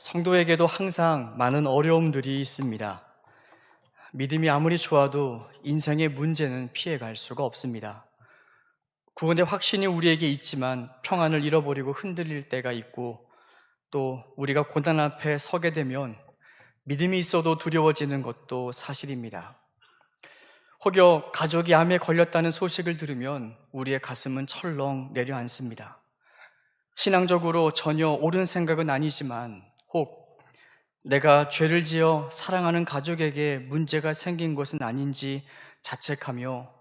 성도에게도 항상 많은 어려움들이 있습니다. 믿음이 아무리 좋아도 인생의 문제는 피해갈 수가 없습니다. 구원의 확신이 우리에게 있지만 평안을 잃어버리고 흔들릴 때가 있고, 또 우리가 고난 앞에 서게 되면 믿음이 있어도 두려워지는 것도 사실입니다. 혹여 가족이 암에 걸렸다는 소식을 들으면 우리의 가슴은 철렁 내려앉습니다. 신앙적으로 전혀 옳은 생각은 아니지만, 혹 내가 죄를 지어 사랑하는 가족에게 문제가 생긴 것은 아닌지 자책하며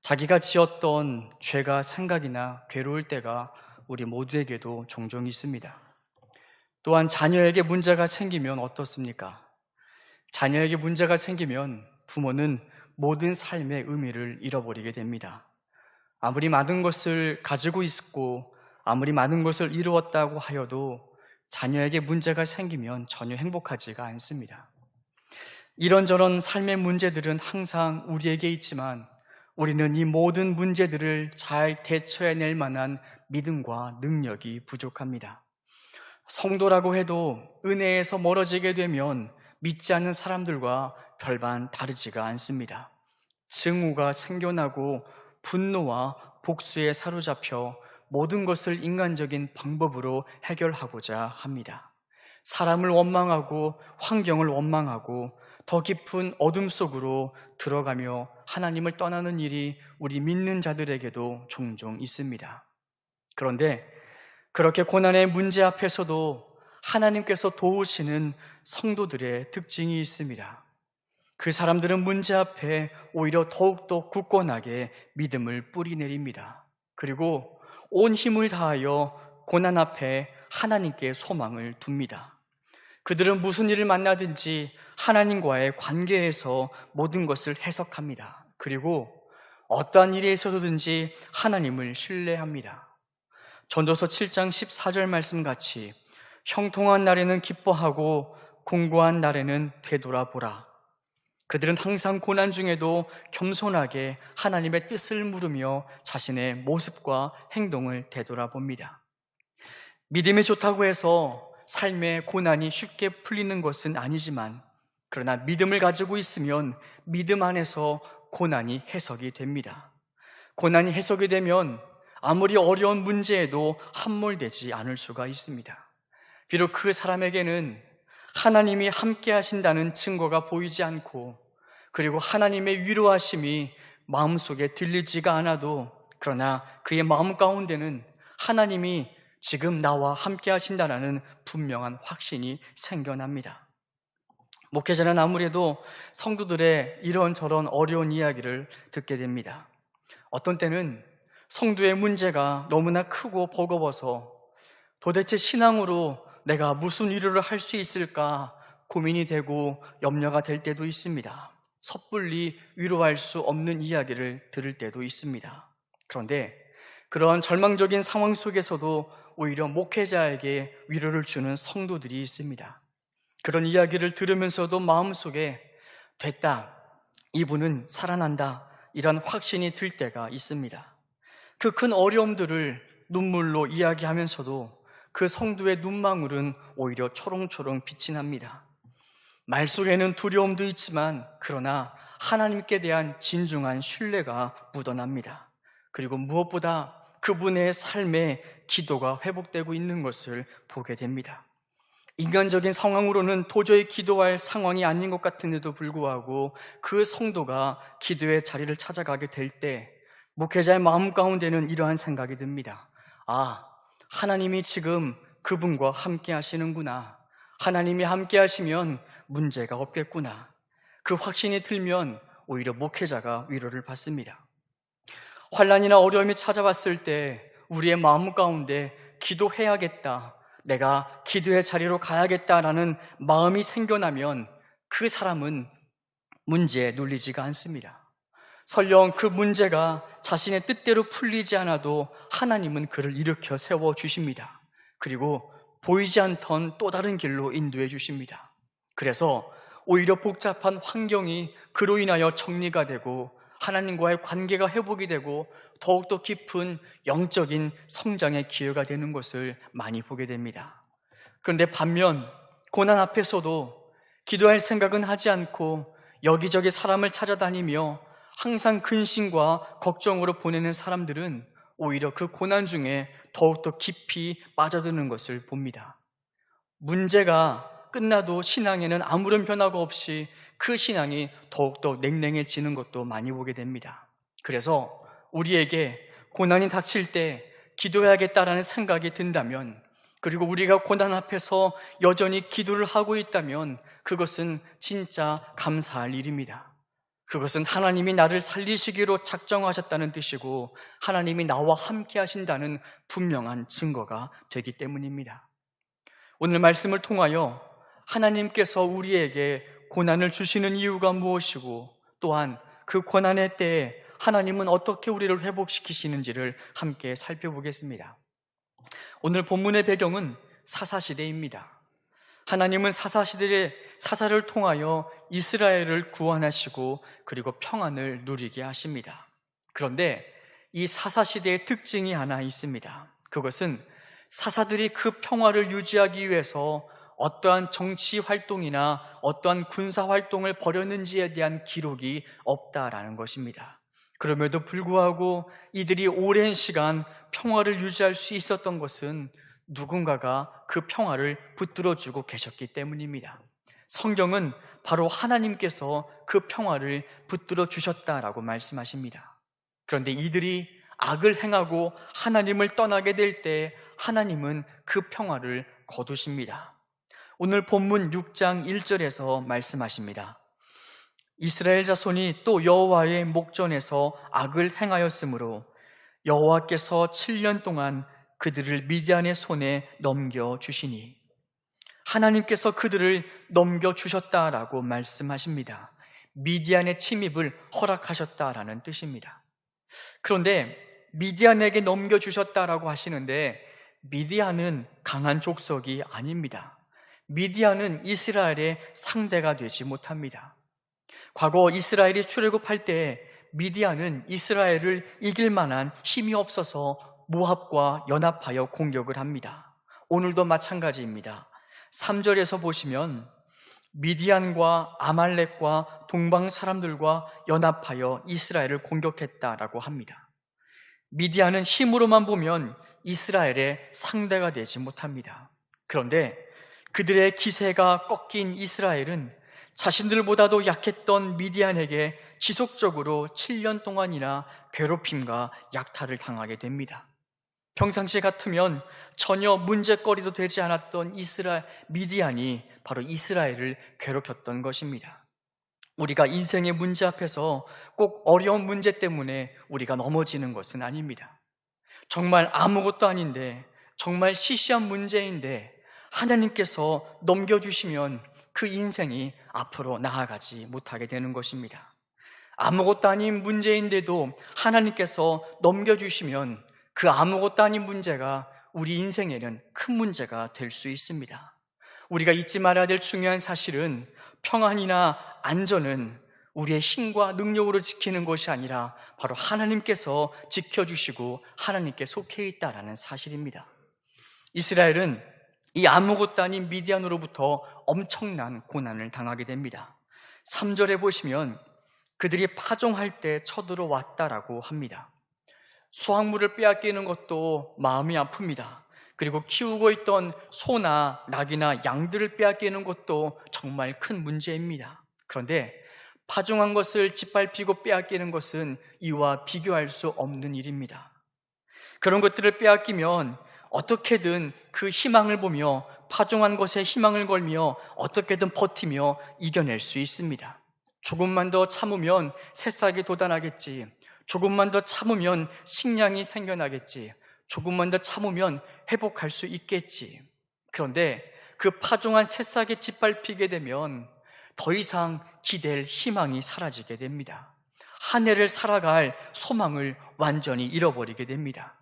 자기가 지었던 죄가 생각이나 괴로울 때가 우리 모두에게도 종종 있습니다. 또한 자녀에게 문제가 생기면 어떻습니까? 자녀에게 문제가 생기면 부모는 모든 삶의 의미를 잃어버리게 됩니다. 아무리 많은 것을 가지고 있고 아무리 많은 것을 이루었다고 하여도 자녀에게 문제가 생기면 전혀 행복하지가 않습니다. 이런저런 삶의 문제들은 항상 우리에게 있지만 우리는 이 모든 문제들을 잘 대처해낼 만한 믿음과 능력이 부족합니다. 성도라고 해도 은혜에서 멀어지게 되면 믿지 않는 사람들과 별반 다르지가 않습니다. 증오가 생겨나고 분노와 복수에 사로잡혀 모든 것을 인간적인 방법으로 해결하고자 합니다. 사람을 원망하고 환경을 원망하고 더 깊은 어둠 속으로 들어가며 하나님을 떠나는 일이 우리 믿는 자들에게도 종종 있습니다. 그런데 그렇게 고난의 문제 앞에서도 하나님께서 도우시는 성도들의 특징이 있습니다. 그 사람들은 문제 앞에 오히려 더욱더 굳건하게 믿음을 뿌리내립니다. 그리고 온 힘을 다하여 고난 앞에 하나님께 소망을 둡니다. 그들은 무슨 일을 만나든지 하나님과의 관계에서 모든 것을 해석합니다. 그리고 어떠한 일에 있어서든지 하나님을 신뢰합니다. 전도서 7장 14절 말씀같이 형통한 날에는 기뻐하고 공고한 날에는 되돌아보라. 그들은 항상 고난 중에도 겸손하게 하나님의 뜻을 물으며 자신의 모습과 행동을 되돌아봅니다. 믿음이 좋다고 해서 삶의 고난이 쉽게 풀리는 것은 아니지만, 그러나 믿음을 가지고 있으면 믿음 안에서 고난이 해석이 됩니다. 고난이 해석이 되면 아무리 어려운 문제에도 함몰되지 않을 수가 있습니다. 비록 그 사람에게는 하나님이 함께 하신다는 증거가 보이지 않고, 그리고 하나님의 위로하심이 마음속에 들리지가 않아도, 그러나 그의 마음 가운데는 하나님이 지금 나와 함께 하신다는 분명한 확신이 생겨납니다. 목회자는 아무래도 성도들의 이런저런 어려운 이야기를 듣게 됩니다. 어떤 때는 성도의 문제가 너무나 크고 버거워서 도대체 신앙으로 내가 무슨 위로를 할 수 있을까 고민이 되고 염려가 될 때도 있습니다. 섣불리 위로할 수 없는 이야기를 들을 때도 있습니다. 그런데 그런 절망적인 상황 속에서도 오히려 목회자에게 위로를 주는 성도들이 있습니다. 그런 이야기를 들으면서도 마음속에 됐다, 이분은 살아난다, 이런 확신이 들 때가 있습니다. 그 큰 어려움들을 눈물로 이야기하면서도 그 성도의 눈망울은 오히려 초롱초롱 빛이 납니다. 말 속에는 두려움도 있지만 그러나 하나님께 대한 진중한 신뢰가 묻어납니다. 그리고 무엇보다 그분의 삶에 기도가 회복되고 있는 것을 보게 됩니다. 인간적인 상황으로는 도저히 기도할 상황이 아닌 것 같은데도 불구하고 그 성도가 기도의 자리를 찾아가게 될 때 목회자의 마음 가운데는 이러한 생각이 듭니다. 아, 하나님이 지금 그분과 함께 하시는구나. 하나님이 함께 하시면 문제가 없겠구나. 그 확신이 들면 오히려 목회자가 위로를 받습니다. 환난이나 어려움이 찾아왔을 때 우리의 마음 가운데 기도해야겠다, 내가 기도의 자리로 가야겠다라는 마음이 생겨나면 그 사람은 문제에 눌리지가 않습니다. 설령 그 문제가 자신의 뜻대로 풀리지 않아도 하나님은 그를 일으켜 세워주십니다. 그리고 보이지 않던 또 다른 길로 인도해 주십니다. 그래서 오히려 복잡한 환경이 그로 인하여 정리가 되고 하나님과의 관계가 회복이 되고 더욱더 깊은 영적인 성장의 기회가 되는 것을 많이 보게 됩니다. 그런데 반면 고난 앞에서도 기도할 생각은 하지 않고 여기저기 사람을 찾아다니며 항상 근심과 걱정으로 보내는 사람들은 오히려 그 고난 중에 더욱더 깊이 빠져드는 것을 봅니다. 문제가 끝나도 신앙에는 아무런 변화가 없이 그 신앙이 더욱더 냉랭해지는 것도 많이 보게 됩니다. 그래서 우리에게 고난이 닥칠 때 기도해야겠다라는 생각이 든다면, 그리고 우리가 고난 앞에서 여전히 기도를 하고 있다면 그것은 진짜 감사할 일입니다. 그것은 하나님이 나를 살리시기로 작정하셨다는 뜻이고 하나님이 나와 함께 하신다는 분명한 증거가 되기 때문입니다. 오늘 말씀을 통하여 하나님께서 우리에게 고난을 주시는 이유가 무엇이고, 또한 그 고난의 때에 하나님은 어떻게 우리를 회복시키시는지를 함께 살펴보겠습니다. 오늘 본문의 배경은 사사시대입니다. 하나님은 사사시대의 사사를 통하여 이스라엘을 구원하시고 그리고 평안을 누리게 하십니다. 그런데 이 사사시대의 특징이 하나 있습니다. 그것은 사사들이 그 평화를 유지하기 위해서 어떠한 정치 활동이나 어떠한 군사 활동을 벌였는지에 대한 기록이 없다라는 것입니다. 그럼에도 불구하고 이들이 오랜 시간 평화를 유지할 수 있었던 것은 누군가가 그 평화를 붙들어주고 계셨기 때문입니다. 성경은 바로 하나님께서 그 평화를 붙들어 주셨다라고 말씀하십니다. 그런데 이들이 악을 행하고 하나님을 떠나게 될 때 하나님은 그 평화를 거두십니다. 오늘 본문 6장 1절에서 말씀하십니다. 이스라엘 자손이 또 여호와의 목전에서 악을 행하였으므로 여호와께서 7년 동안 그들을 미디안의 손에 넘겨주시니, 하나님께서 그들을 넘겨주셨다라고 말씀하십니다. 미디안의 침입을 허락하셨다라는 뜻입니다. 그런데 미디안에게 넘겨주셨다라고 하시는데 미디안은 강한 족속이 아닙니다. 미디안은 이스라엘의 상대가 되지 못합니다. 과거 이스라엘이 출애굽할 때 미디안은 이스라엘을 이길 만한 힘이 없어서 모압과 연합하여 공격을 합니다. 오늘도 마찬가지입니다. 3절에서 보시면 미디안과 아말렉과 동방 사람들과 연합하여 이스라엘을 공격했다라고 합니다. 미디안은 힘으로만 보면 이스라엘의 상대가 되지 못합니다. 그런데 그들의 기세가 꺾인 이스라엘은 자신들보다도 약했던 미디안에게 지속적으로 7년 동안이나 괴롭힘과 약탈을 당하게 됩니다. 평상시 같으면 전혀 문제거리도 되지 않았던 미디안이 바로 이스라엘을 괴롭혔던 것입니다. 우리가 인생의 문제 앞에서 꼭 어려운 문제 때문에 우리가 넘어지는 것은 아닙니다. 정말 아무것도 아닌데, 정말 시시한 문제인데 하나님께서 넘겨주시면 그 인생이 앞으로 나아가지 못하게 되는 것입니다. 아무것도 아닌 문제인데도 하나님께서 넘겨주시면 그 아무것도 아닌 문제가 우리 인생에는 큰 문제가 될 수 있습니다. 우리가 잊지 말아야 될 중요한 사실은 평안이나 안전은 우리의 힘과 능력으로 지키는 것이 아니라 바로 하나님께서 지켜주시고 하나님께 속해 있다라는 사실입니다. 이스라엘은 이 아무것도 아닌 미디안으로부터 엄청난 고난을 당하게 됩니다. 3절에 보시면 그들이 파종할 때 쳐들어왔다라고 합니다. 수확물을 빼앗기는 것도 마음이 아픕니다. 그리고 키우고 있던 소나 낙이나 양들을 빼앗기는 것도 정말 큰 문제입니다. 그런데 파종한 것을 짓밟히고 빼앗기는 것은 이와 비교할 수 없는 일입니다. 그런 것들을 빼앗기면 어떻게든 그 희망을 보며 파종한 것에 희망을 걸며 어떻게든 버티며 이겨낼 수 있습니다. 조금만 더 참으면 새싹이 돋아나겠지. 조금만 더 참으면 식량이 생겨나겠지. 조금만 더 참으면 회복할 수 있겠지. 그런데 그 파종한 새싹이 짓밟히게 되면 더 이상 기댈 희망이 사라지게 됩니다. 한 해를 살아갈 소망을 완전히 잃어버리게 됩니다.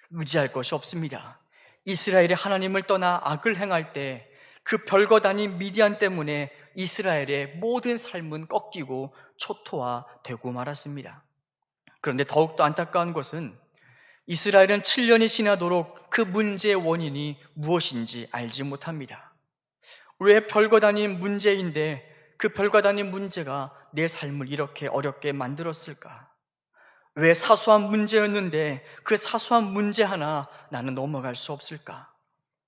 의지할 것이 없습니다. 이스라엘이 하나님을 떠나 악을 행할 때 그 별것 아닌 미디안 때문에 이스라엘의 모든 삶은 꺾이고 초토화되고 말았습니다. 그런데 더욱더 안타까운 것은 이스라엘은 7년이 지나도록 그 문제의 원인이 무엇인지 알지 못합니다. 왜 별것 아닌 문제인데 그 별것 아닌 문제가 내 삶을 이렇게 어렵게 만들었을까? 왜 사소한 문제였는데 그 사소한 문제 하나 나는 넘어갈 수 없을까?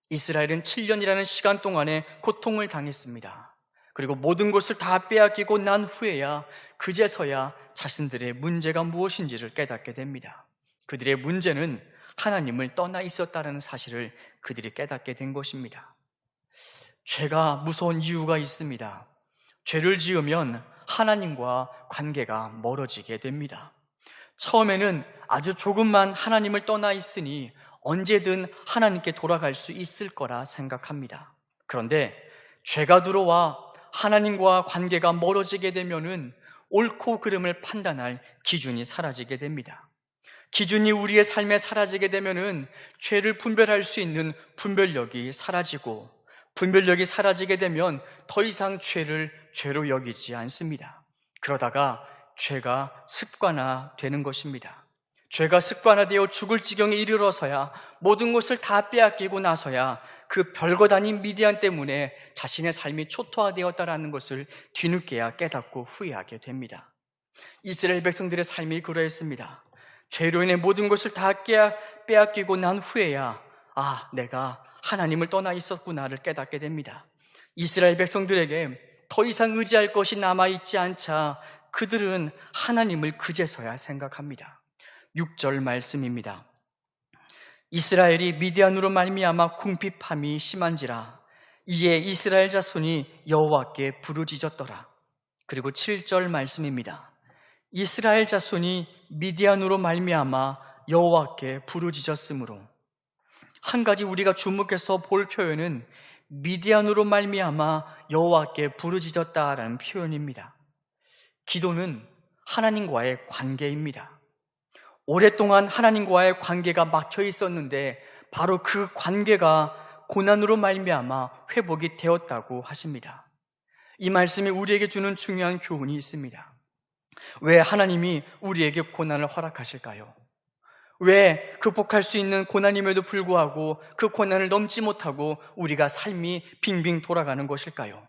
이스라엘은 7년이라는 시간 동안에 고통을 당했습니다. 그리고 모든 것을 다 빼앗기고 난 후에야 그제서야 자신들의 문제가 무엇인지를 깨닫게 됩니다. 그들의 문제는 하나님을 떠나 있었다는 사실을 그들이 깨닫게 된 것입니다. 죄가 무서운 이유가 있습니다. 죄를 지으면 하나님과 관계가 멀어지게 됩니다. 처음에는 아주 조금만 하나님을 떠나 있으니 언제든 하나님께 돌아갈 수 있을 거라 생각합니다. 그런데 죄가 들어와 하나님과 관계가 멀어지게 되면은 옳고 그름을 판단할 기준이 사라지게 됩니다. 기준이 우리의 삶에 사라지게 되면은 죄를 분별할 수 있는 분별력이 사라지고, 분별력이 사라지게 되면 더 이상 죄를 죄로 여기지 않습니다. 그러다가 죄가 습관화되는 것입니다. 죄가 습관화되어 죽을 지경에 이르러서야, 모든 것을 다 빼앗기고 나서야 그 별것 아닌 미디안 때문에 자신의 삶이 초토화되었다는 것을 뒤늦게야 깨닫고 후회하게 됩니다. 이스라엘 백성들의 삶이 그러했습니다. 죄로 인해 모든 것을 다 빼앗기고 난 후에야 내가 하나님을 떠나 있었구나를 깨닫게 됩니다. 이스라엘 백성들에게 더 이상 의지할 것이 남아있지 않자 그들은 하나님을 그제서야 생각합니다. 6절 말씀입니다. 이스라엘이 미디안으로 말미암아 궁핍함이 심한지라 이에 이스라엘 자손이 여호와께 부르짖었더라. 그리고 7절 말씀입니다. 이스라엘 자손이 미디안으로 말미암아 여호와께 부르짖었으므로. 한 가지 우리가 주목해서 볼 표현은 미디안으로 말미암아 여호와께 부르짖었다라는 표현입니다. 기도는 하나님과의 관계입니다. 오랫동안 하나님과의 관계가 막혀 있었는데 바로 그 관계가 고난으로 말미암아 회복이 되었다고 하십니다. 이 말씀이 우리에게 주는 중요한 교훈이 있습니다. 왜 하나님이 우리에게 고난을 허락하실까요? 왜 극복할 수 있는 고난임에도 불구하고 그 고난을 넘지 못하고 우리가 삶이 빙빙 돌아가는 것일까요?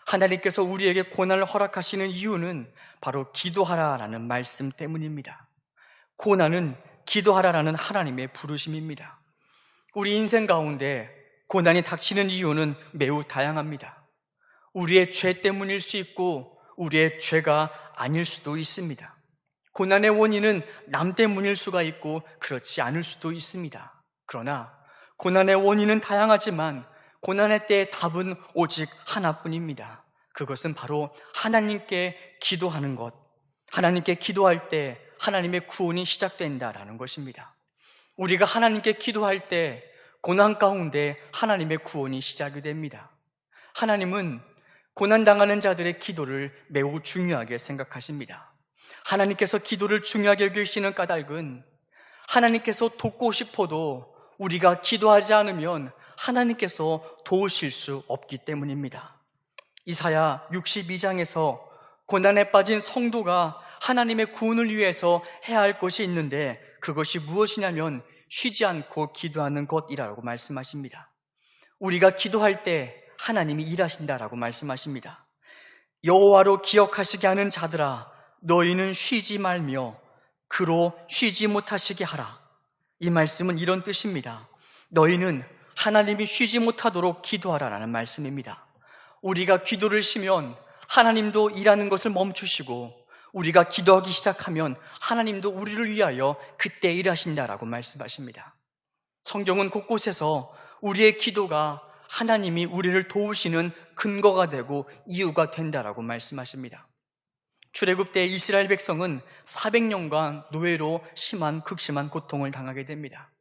하나님께서 우리에게 고난을 허락하시는 이유는 바로 기도하라라는 말씀 때문입니다. 고난은 기도하라라는 하나님의 부르심입니다. 우리 인생 가운데 고난이 닥치는 이유는 매우 다양합니다. 우리의 죄 때문일 수 있고 우리의 죄가 아닐 수도 있습니다. 고난의 원인은 남 때문일 수가 있고 그렇지 않을 수도 있습니다. 그러나 고난의 원인은 다양하지만 고난의 때의 답은 오직 하나뿐입니다. 그것은 바로 하나님께 기도하는 것, 하나님께 기도할 때 하나님의 구원이 시작된다라는 것입니다. 우리가 하나님께 기도할 때 고난 가운데 하나님의 구원이 시작이 됩니다. 하나님은 고난당하는 자들의 기도를 매우 중요하게 생각하십니다. 하나님께서 기도를 중요하게 여기시는 까닭은 하나님께서 돕고 싶어도 우리가 기도하지 않으면 하나님께서 도우실 수 없기 때문입니다. 이사야 62장에서 고난에 빠진 성도가 하나님의 구원을 위해서 해야 할 것이 있는데 그것이 무엇이냐면 쉬지 않고 기도하는 것이라고 말씀하십니다. 우리가 기도할 때 하나님이 일하신다라고 말씀하십니다. 여호와로 기억하시게 하는 자들아 너희는 쉬지 말며 그로 쉬지 못하시게 하라. 이 말씀은 이런 뜻입니다. 너희는 하나님이 쉬지 못하도록 기도하라라는 말씀입니다. 우리가 기도를 쉬면 하나님도 일하는 것을 멈추시고 우리가 기도하기 시작하면 하나님도 우리를 위하여 그때 일하신다라고 말씀하십니다. 성경은 곳곳에서 우리의 기도가 하나님이 우리를 도우시는 근거가 되고 이유가 된다라고 말씀하십니다. 출애굽 때 이스라엘 백성은 400년간 노예로 극심한 고통을 당하게 됩니다.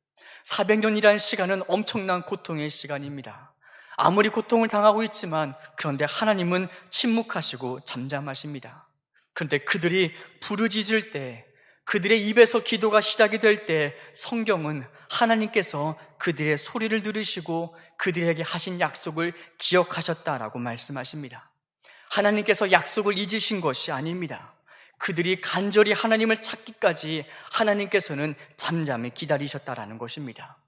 400년이라는 시간은 엄청난 고통의 시간입니다. 아무리 고통을 당하고 있지만 그런데 하나님은 침묵하시고 잠잠하십니다. 그런데 그들이 부르짖을 때, 그들의 입에서 기도가 시작이 될 때 성경은 하나님께서 그들의 소리를 들으시고 그들에게 하신 약속을 기억하셨다라고 말씀하십니다. 하나님께서 약속을 잊으신 것이 아닙니다. 그들이 간절히 하나님을 찾기까지 하나님께서는 잠잠히 기다리셨다라는 것입니다.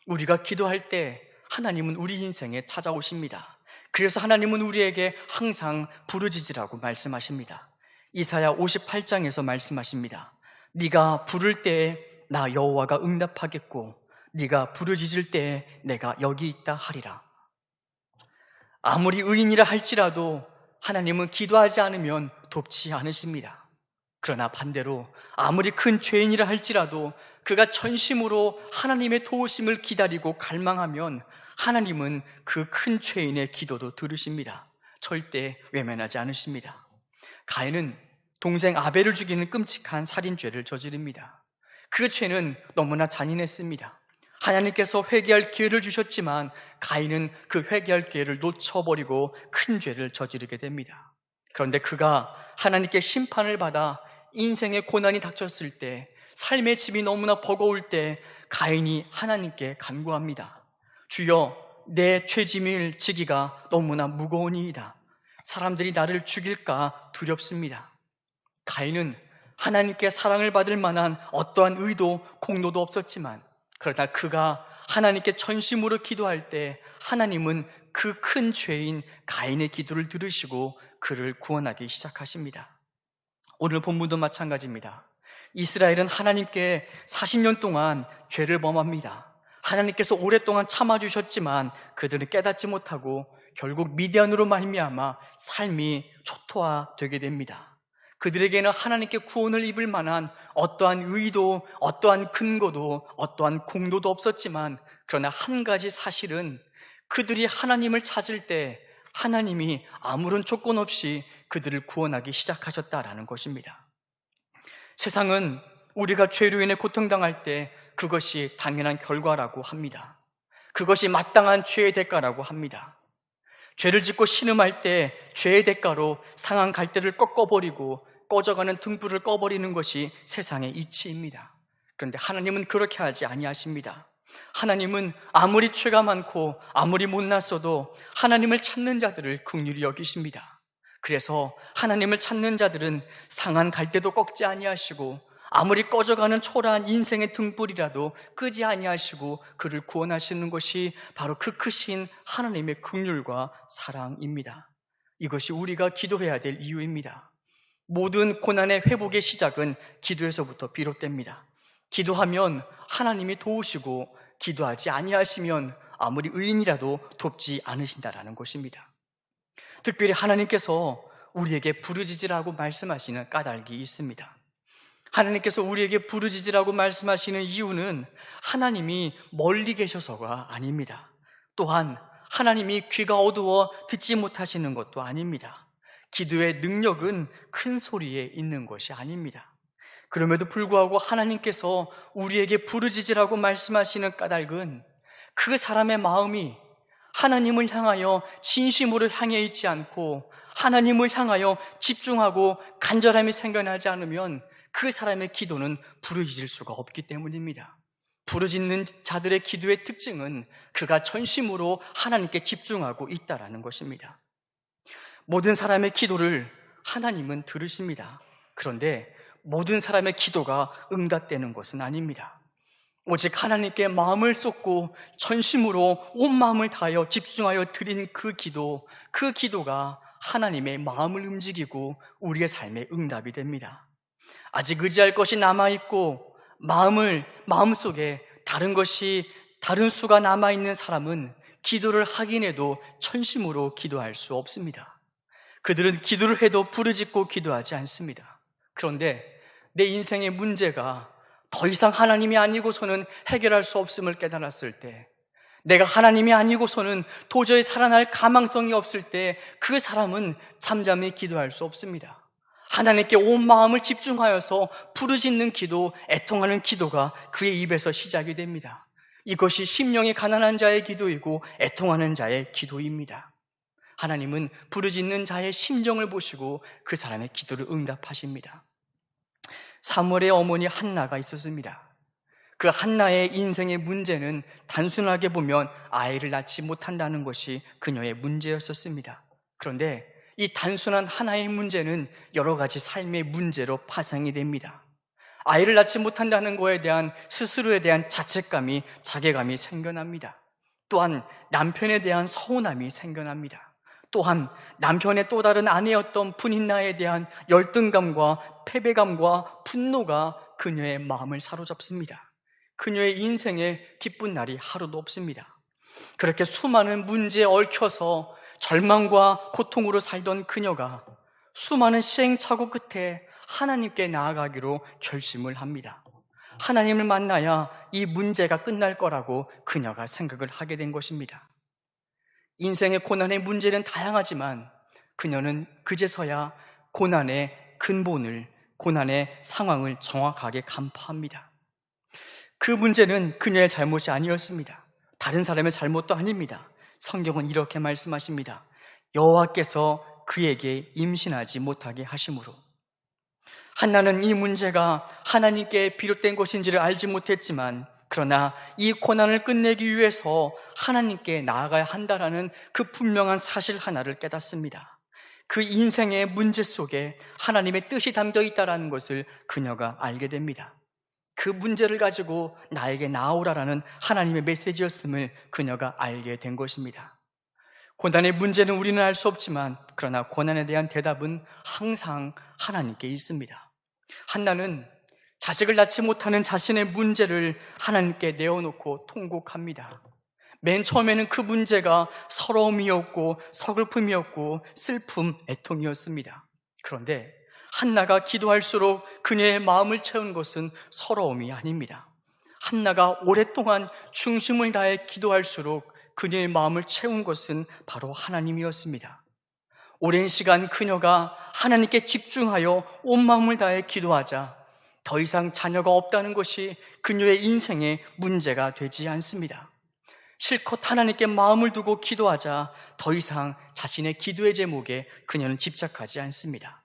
우리가 기도할 때 하나님은 우리 인생에 찾아오십니다. 그래서 하나님은 우리에게 항상 부르짖으라고 말씀하십니다. 이사야 58장에서 말씀하십니다. 네가 부를 때에 나 여호와가 응답하겠고 네가 부르짖을 때에 내가 여기 있다 하리라. 아무리 의인이라 할지라도 하나님은 기도하지 않으면 돕지 않으십니다. 그러나 반대로 아무리 큰 죄인이라 할지라도 그가 전심으로 하나님의 도우심을 기다리고 갈망하면 하나님은 그 큰 죄인의 기도도 들으십니다. 절대 외면하지 않으십니다. 가인은 동생 아벨을 죽이는 끔찍한 살인죄를 저지릅니다. 그 죄는 너무나 잔인했습니다. 하나님께서 회개할 기회를 주셨지만 가인은 그 회개할 기회를 놓쳐버리고 큰 죄를 저지르게 됩니다. 그런데 그가 하나님께 심판을 받아 인생의 고난이 닥쳤을 때, 삶의 짐이 너무나 버거울 때 가인이 하나님께 간구합니다. 주여, 내 죄짐을 지기가 너무나 무거우니이다. 사람들이 나를 죽일까 두렵습니다. 가인은 하나님께 사랑을 받을 만한 어떠한 의도, 공로도 없었지만 그러다 그가 하나님께 전심으로 기도할 때 하나님은 그 큰 죄인 가인의 기도를 들으시고 그를 구원하기 시작하십니다. 오늘 본문도 마찬가지입니다. 이스라엘은 하나님께 40년 동안 죄를 범합니다. 하나님께서 오랫동안 참아주셨지만 그들은 깨닫지 못하고 결국 미디안으로 말미암아 삶이 초토화되게 됩니다. 그들에게는 하나님께 구원을 입을 만한 어떠한 의도, 어떠한 근거도, 어떠한 공로도 없었지만 그러나 한 가지 사실은 그들이 하나님을 찾을 때 하나님이 아무런 조건 없이 그들을 구원하기 시작하셨다라는 것입니다. 세상은 우리가 죄로 인해 고통당할 때 그것이 당연한 결과라고 합니다. 그것이 마땅한 죄의 대가라고 합니다. 죄를 짓고 신음할 때 죄의 대가로 상한 갈대를 꺾어버리고 꺼져가는 등불을 꺼버리는 것이 세상의 이치입니다. 그런데 하나님은 그렇게 하지 아니하십니다. 하나님은 아무리 죄가 많고 아무리 못났어도 하나님을 찾는 자들을 긍휼히 여기십니다. 그래서 하나님을 찾는 자들은 상한 갈대도 꺾지 아니하시고 아무리 꺼져가는 초라한 인생의 등불이라도 끄지 아니하시고 그를 구원하시는 것이 바로 그 크신 하나님의 긍휼과 사랑입니다. 이것이 우리가 기도해야 될 이유입니다. 모든 고난의 회복의 시작은 기도에서부터 비롯됩니다. 기도하면 하나님이 도우시고 기도하지 아니하시면 아무리 의인이라도 돕지 않으신다라는 것입니다. 특별히 하나님께서 우리에게 부르짖으라고 말씀하시는 까닭이 있습니다. 하나님께서 우리에게 부르짖으라고 말씀하시는 이유는 하나님이 멀리 계셔서가 아닙니다. 또한 하나님이 귀가 어두워 듣지 못하시는 것도 아닙니다. 기도의 능력은 큰 소리에 있는 것이 아닙니다. 그럼에도 불구하고 하나님께서 우리에게 부르짖으라고 말씀하시는 까닭은 그 사람의 마음이 하나님을 향하여 진심으로 향해 있지 않고 하나님을 향하여 집중하고 간절함이 생겨나지 않으면 그 사람의 기도는 부르짖을 수가 없기 때문입니다. 부르짖는 자들의 기도의 특징은 그가 전심으로 하나님께 집중하고 있다는 것입니다. 모든 사람의 기도를 하나님은 들으십니다. 그런데 모든 사람의 기도가 응답되는 것은 아닙니다. 오직 하나님께 마음을 쏟고 전심으로 온 마음을 다하여 집중하여 드린 그 기도가 하나님의 마음을 움직이고 우리의 삶의 응답이 됩니다. 아직 의지할 것이 남아있고 마음속에 다른 수가 남아있는 사람은 기도를 하긴 해도 전심으로 기도할 수 없습니다. 그들은 기도를 해도 부르짖고 기도하지 않습니다. 그런데 내 인생의 문제가 더 이상 하나님이 아니고서는 해결할 수 없음을 깨달았을 때, 내가 하나님이 아니고서는 도저히 살아날 가망성이 없을 때 그 사람은 잠잠히 기도할 수 없습니다. 하나님께 온 마음을 집중하여서 부르짖는 기도, 애통하는 기도가 그의 입에서 시작이 됩니다. 이것이 심령이 가난한 자의 기도이고 애통하는 자의 기도입니다. 하나님은 부르짖는 자의 심정을 보시고 그 사람의 기도를 응답하십니다. 사무엘의 어머니 한나가 있었습니다. 그 한나의 인생의 문제는 단순하게 보면 아이를 낳지 못한다는 것이 그녀의 문제였었습니다. 그런데 이 단순한 하나의 문제는 여러 가지 삶의 문제로 파생이 됩니다. 아이를 낳지 못한다는 것에 대한 스스로에 대한 자책감이, 자괴감이 생겨납니다. 또한 남편에 대한 서운함이 생겨납니다. 또한 남편의 또 다른 아내였던 분인나에 대한 열등감과 패배감과 분노가 그녀의 마음을 사로잡습니다. 그녀의 인생에 기쁜 날이 하루도 없습니다. 그렇게 수많은 문제에 얽혀서 절망과 고통으로 살던 그녀가 수많은 시행착오 끝에 하나님께 나아가기로 결심을 합니다. 하나님을 만나야 이 문제가 끝날 거라고 그녀가 생각을 하게 된 것입니다. 인생의 고난의 문제는 다양하지만 그녀는 그제서야 고난의 근본을, 고난의 상황을 정확하게 간파합니다. 그 문제는 그녀의 잘못이 아니었습니다. 다른 사람의 잘못도 아닙니다. 성경은 이렇게 말씀하십니다. 여호와께서 그에게 임신하지 못하게 하심으로. 한나는 이 문제가 하나님께 비롯된 것인지를 알지 못했지만, 그러나 이 고난을 끝내기 위해서 하나님께 나아가야 한다라는 그 분명한 사실 하나를 깨닫습니다. 그 인생의 문제 속에 하나님의 뜻이 담겨 있다는 것을 그녀가 알게 됩니다. 그 문제를 가지고 나에게 나오라라는 하나님의 메시지였음을 그녀가 알게 된 것입니다. 고난의 문제는 우리는 알 수 없지만, 그러나 고난에 대한 대답은 항상 하나님께 있습니다. 한나는 자식을 낳지 못하는 자신의 문제를 하나님께 내어놓고 통곡합니다. 맨 처음에는 그 문제가 서러움이었고 서글픔이었고 슬픔, 애통이었습니다. 그런데 한나가 기도할수록 그녀의 마음을 채운 것은 서러움이 아닙니다. 한나가 오랫동안 중심을 다해 기도할수록 그녀의 마음을 채운 것은 바로 하나님이었습니다. 오랜 시간 그녀가 하나님께 집중하여 온 마음을 다해 기도하자 더 이상 자녀가 없다는 것이 그녀의 인생의 문제가 되지 않습니다. 실컷 하나님께 마음을 두고 기도하자 더 이상 자신의 기도의 제목에 그녀는 집착하지 않습니다.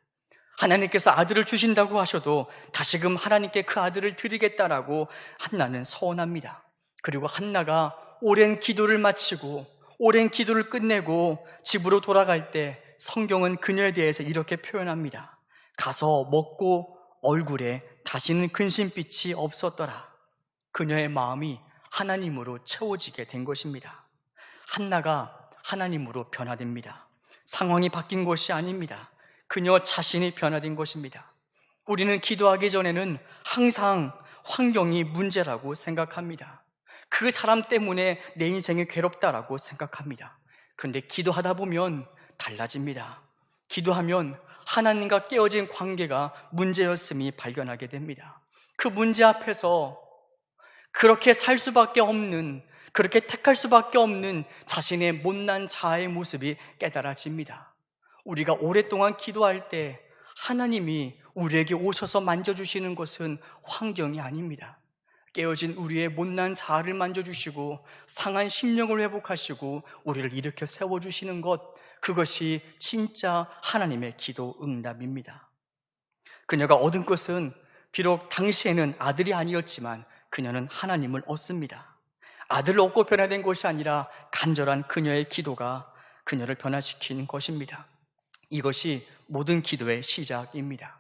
하나님께서 아들을 주신다고 하셔도 다시금 하나님께 그 아들을 드리겠다라고 한나는 서원합니다. 그리고 한나가 오랜 기도를 마치고 오랜 기도를 끝내고 집으로 돌아갈 때 성경은 그녀에 대해서 이렇게 표현합니다. 가서 먹고 얼굴에 다시는 근심빛이 없었더라. 그녀의 마음이 하나님으로 채워지게 된 것입니다. 한나가 하나님으로 변화됩니다. 상황이 바뀐 것이 아닙니다. 그녀 자신이 변화된 것입니다. 우리는 기도하기 전에는 항상 환경이 문제라고 생각합니다. 그 사람 때문에 내 인생이 괴롭다라고 생각합니다. 그런데 기도하다 보면 달라집니다. 기도하면 하나님과 깨어진 관계가 문제였음이 발견하게 됩니다. 그 문제 앞에서 그렇게 살 수밖에 없는, 그렇게 택할 수밖에 없는 자신의 못난 자아의 모습이 깨달아집니다. 우리가 오랫동안 기도할 때 하나님이 우리에게 오셔서 만져주시는 것은 환경이 아닙니다. 깨어진 우리의 못난 자아를 만져주시고 상한 심령을 회복하시고 우리를 일으켜 세워주시는 것, 그것이 진짜 하나님의 기도 응답입니다. 그녀가 얻은 것은 비록 당시에는 아들이 아니었지만 그녀는 하나님을 얻습니다. 아들을 얻고 변화된 것이 아니라 간절한 그녀의 기도가 그녀를 변화시킨 것입니다. 이것이 모든 기도의 시작입니다.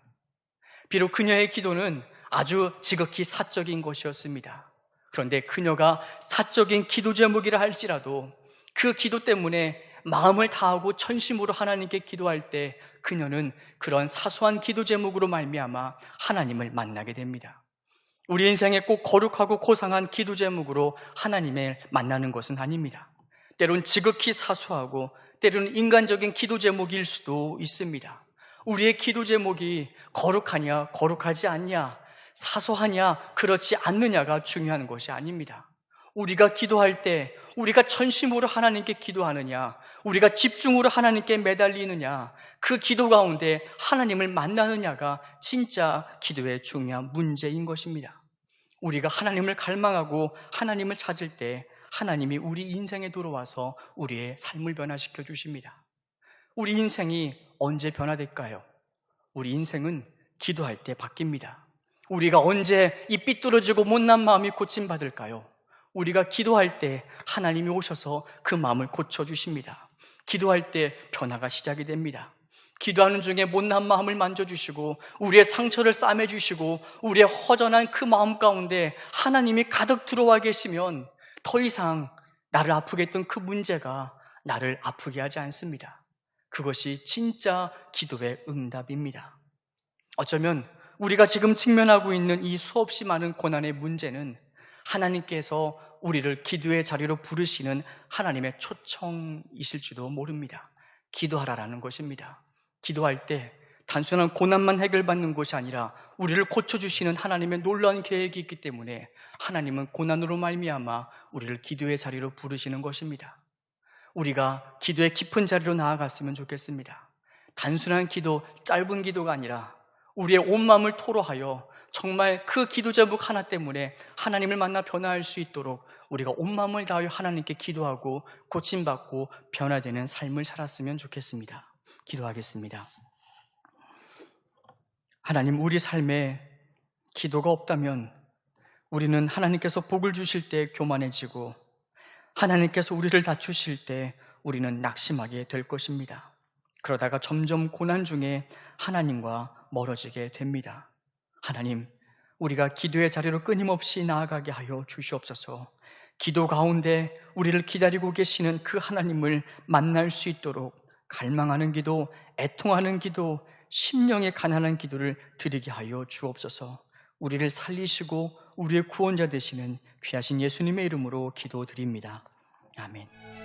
비록 그녀의 기도는 아주 지극히 사적인 것이었습니다. 그런데 그녀가 사적인 기도 제목이라 할지라도 그 기도 때문에 마음을 다하고 전심으로 하나님께 기도할 때 그녀는 그런 사소한 기도 제목으로 말미암아 하나님을 만나게 됩니다. 우리 인생에 꼭 거룩하고 고상한 기도 제목으로 하나님을 만나는 것은 아닙니다. 때론 지극히 사소하고 때로는 인간적인 기도 제목일 수도 있습니다. 우리의 기도 제목이 거룩하냐 거룩하지 않냐, 사소하냐 그렇지 않느냐가 중요한 것이 아닙니다. 우리가 기도할 때 우리가 전심으로 하나님께 기도하느냐, 우리가 집중으로 하나님께 매달리느냐, 그 기도 가운데 하나님을 만나느냐가 진짜 기도의 중요한 문제인 것입니다. 우리가 하나님을 갈망하고 하나님을 찾을 때 하나님이 우리 인생에 들어와서 우리의 삶을 변화시켜 주십니다. 우리 인생이 언제 변화될까요? 우리 인생은 기도할 때 바뀝니다. 우리가 언제 이 삐뚤어지고 못난 마음이 고침받을까요? 우리가 기도할 때 하나님이 오셔서 그 마음을 고쳐주십니다. 기도할 때 변화가 시작이 됩니다. 기도하는 중에 못난 마음을 만져주시고 우리의 상처를 싸매주시고 우리의 허전한 그 마음 가운데 하나님이 가득 들어와 계시면 더 이상 나를 아프게 했던 그 문제가 나를 아프게 하지 않습니다. 그것이 진짜 기도의 응답입니다. 어쩌면 우리가 지금 직면하고 있는 이 수없이 많은 고난의 문제는 하나님께서 우리를 기도의 자리로 부르시는 하나님의 초청이실지도 모릅니다. 기도하라라는 것입니다. 기도할 때 단순한 고난만 해결받는 것이 아니라 우리를 고쳐주시는 하나님의 놀라운 계획이 있기 때문에 하나님은 고난으로 말미암아 우리를 기도의 자리로 부르시는 것입니다. 우리가 기도의 깊은 자리로 나아갔으면 좋겠습니다. 단순한 기도, 짧은 기도가 아니라 우리의 온 마음을 토로하여 정말 그 기도 제목 하나 때문에 하나님을 만나 변화할 수 있도록 우리가 온 마음을 다하여 하나님께 기도하고 고침받고 변화되는 삶을 살았으면 좋겠습니다. 기도하겠습니다. 하나님, 우리 삶에 기도가 없다면 우리는 하나님께서 복을 주실 때 교만해지고 하나님께서 우리를 낮추실 때 우리는 낙심하게 될 것입니다. 그러다가 점점 고난 중에 하나님과 멀어지게 됩니다. 하나님, 우리가 기도의 자리로 끊임없이 나아가게 하여 주시옵소서. 기도 가운데 우리를 기다리고 계시는 그 하나님을 만날 수 있도록 갈망하는 기도, 애통하는 기도, 심령의 가난한 기도를 드리게 하여 주옵소서. 우리를 살리시고 우리의 구원자 되시는 귀하신 예수님의 이름으로 기도드립니다. 아멘.